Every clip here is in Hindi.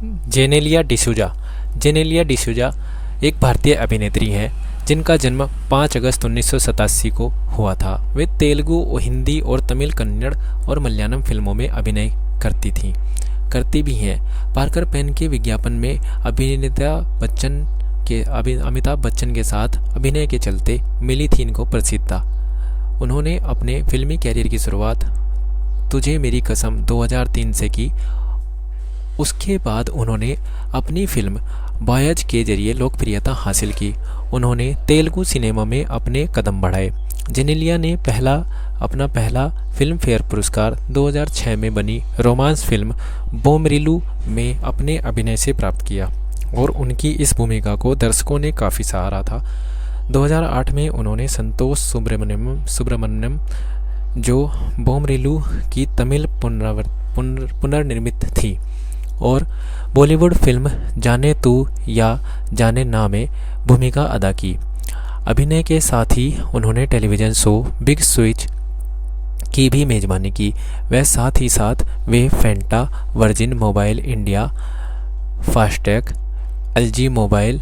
जेनेलिया डिसूजा। जेनेलिया डिसूजा एक भारतीय अभिनेत्री हैं जिनका जन्म 5 अगस्त 1987 को हुआ था। वे तेलुगु, हिंदी और तमिल, कन्नड़ और मलयालम फिल्मों में अभिनय करती भी हैं। पार्कर पेन के विज्ञापन में अमिताभ बच्चन के साथ अभिनय के चलते मिली थी इनको प्रसिद्धता। उन्होंने अपने फिल्मी कैरियर की शुरुआत तुझे मेरी कसम 2003 से की। उसके बाद उन्होंने अपनी फिल्म बॉयज के जरिए लोकप्रियता हासिल की। उन्होंने तेलुगु सिनेमा में अपने कदम बढ़ाए। जेनेलिया ने अपना पहला फिल्म फेयर पुरस्कार 2006 में बनी रोमांस फिल्म बोमरिलू में अपने अभिनय से प्राप्त किया और उनकी इस भूमिका को दर्शकों ने काफ़ी सराहा था। 2008 में उन्होंने संतोष सुब्रमण्यम जो बोमरिलू की तमिल पुनर्निर्मित थी और बॉलीवुड फिल्म जाने तू या जाने ना में भूमिका अदा की। अभिनय के साथ ही उन्होंने टेलीविज़न शो बिग स्विच की भी मेज़बानी की। वह साथ ही साथ वे Fanta, Virgin mobile India, FASTag, LG mobile,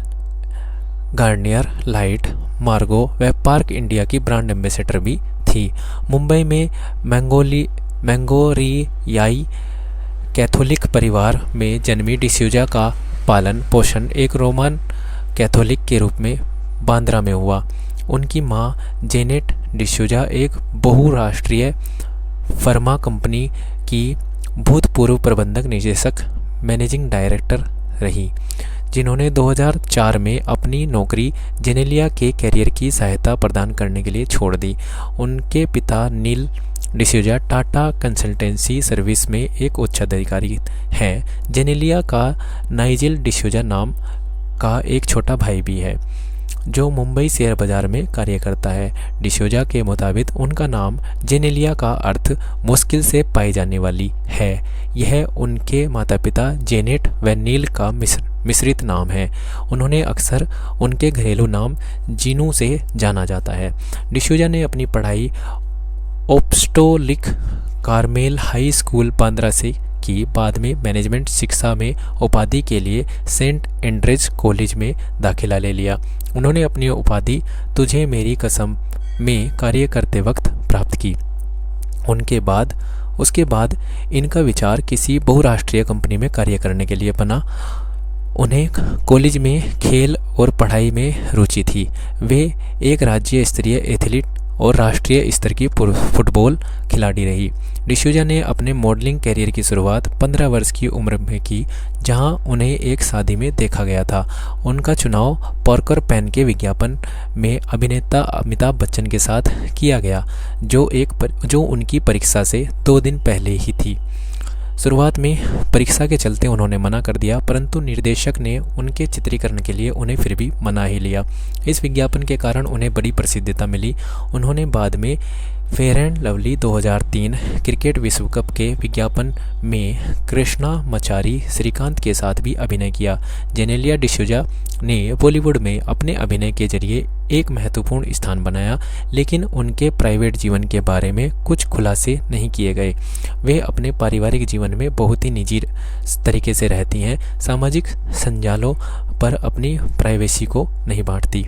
Garnier light, Margo व पार्क इंडिया की ब्रांड एम्बेसडर भी थी। मुंबई में मैंगोरियाई कैथोलिक परिवार में जन्मी डिसूजा का पालन पोषण एक रोमन कैथोलिक के रूप में बांद्रा में हुआ। उनकी मां जेनेट डिसूजा एक बहुराष्ट्रीय फार्मा कंपनी की भूतपूर्व प्रबंधक निदेशक मैनेजिंग डायरेक्टर रही, जिन्होंने 2004 में अपनी नौकरी जेनेलिया के कैरियर की सहायता प्रदान करने के लिए छोड़ दी। उनके पिता नील डिसूजा टाटा कंसल्टेंसी सर्विस में एक उच्च अधिकारी हैं। जेनेलिया का नाइजेल डिसूजा नाम का एक छोटा भाई भी है जो मुंबई शेयर बाजार में कार्य करता है। डिसूजा के मुताबिक उनका नाम जेनेलिया का अर्थ मुश्किल से पाई जाने वाली है। यह उनके माता पिता जेनेट व नील का मिश्रित नाम है। उन्होंने अक्सर उनके घरेलू नाम जीनू से जाना जाता है। डिसूजा ने अपनी पढ़ाई ओप्स्टोलिक कार्मेल हाई स्कूल बांद्रा से की। बाद में मैनेजमेंट शिक्षा में उपाधि के लिए सेंट एंड्रेज कॉलेज में दाखिला ले लिया। उन्होंने अपनी उपाधि तुझे मेरी कसम में कार्य करते वक्त प्राप्त की। उसके बाद इनका विचार किसी बहुराष्ट्रीय कंपनी में कार्य करने के लिए बना। उन्हें कॉलेज में खेल और पढ़ाई में रुचि थी। वे एक राज्य स्तरीय एथलीट और राष्ट्रीय स्तर की फुटबॉल खिलाड़ी रही। डिसूजा ने अपने मॉडलिंग कैरियर की शुरुआत 15 वर्ष की उम्र में की, जहां उन्हें एक शादी में देखा गया था। उनका चुनाव पार्कर पेन के विज्ञापन में अभिनेता अमिताभ बच्चन के साथ किया गया, जो उनकी परीक्षा से 2 दिन पहले ही थी। शुरुआत में परीक्षा के चलते उन्होंने मना कर दिया, परंतु निर्देशक ने उनके चित्रीकरण के लिए उन्हें फिर भी मना ही लिया। इस विज्ञापन के कारण उन्हें बड़ी प्रसिद्धता मिली। उन्होंने बाद में फेयर एंड लवली 2003 क्रिकेट विश्व कप के विज्ञापन में कृष्णा मचारी श्रीकांत के साथ भी अभिनय किया। जेनेलिया डिसूजा ने बॉलीवुड में अपने अभिनय के जरिए एक महत्वपूर्ण स्थान बनाया, लेकिन उनके प्राइवेट जीवन के बारे में कुछ खुलासे नहीं किए गए। वे अपने पारिवारिक जीवन में बहुत ही निजी तरीके से रहती हैं, सामाजिक संजालों पर अपनी प्राइवेसी को नहीं बांटती।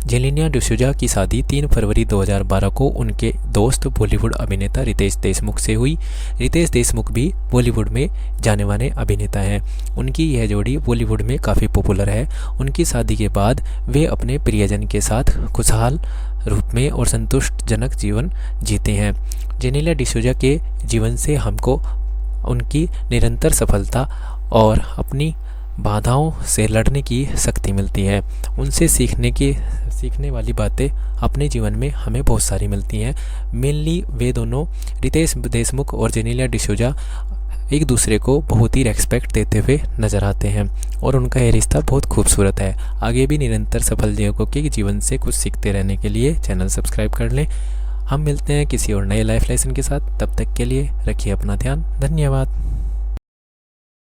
जेनेलिया डिसूजा की शादी 3 फरवरी 2012 को उनके दोस्त बॉलीवुड अभिनेता रितेश देशमुख से हुई। रितेश देशमुख भी बॉलीवुड में जाने माने अभिनेता हैं। उनकी यह जोड़ी बॉलीवुड में काफ़ी पॉपुलर है। उनकी शादी के बाद वे अपने प्रियजन के साथ खुशहाल रूप में और संतुष्टजनक जीवन जीते हैं। जेनेलिया डिसूजा के जीवन से हमको उनकी निरंतर सफलता और अपनी बाधाओं से लड़ने की शक्ति मिलती है। उनसे सीखने वाली बातें अपने जीवन में हमें बहुत सारी मिलती हैं। मेनली वे दोनों रितेश देशमुख और जेनेलिया डिसूजा एक दूसरे को बहुत ही रेस्पेक्ट देते हुए नजर आते हैं और उनका ये रिश्ता बहुत खूबसूरत है। आगे भी निरंतर सफल युवकों के जीवन से कुछ सीखते रहने के लिए चैनल सब्सक्राइब कर लें। हम मिलते हैं किसी और नए लाइफ लेसन के साथ। तब तक के लिए रखिए अपना ध्यान। धन्यवाद।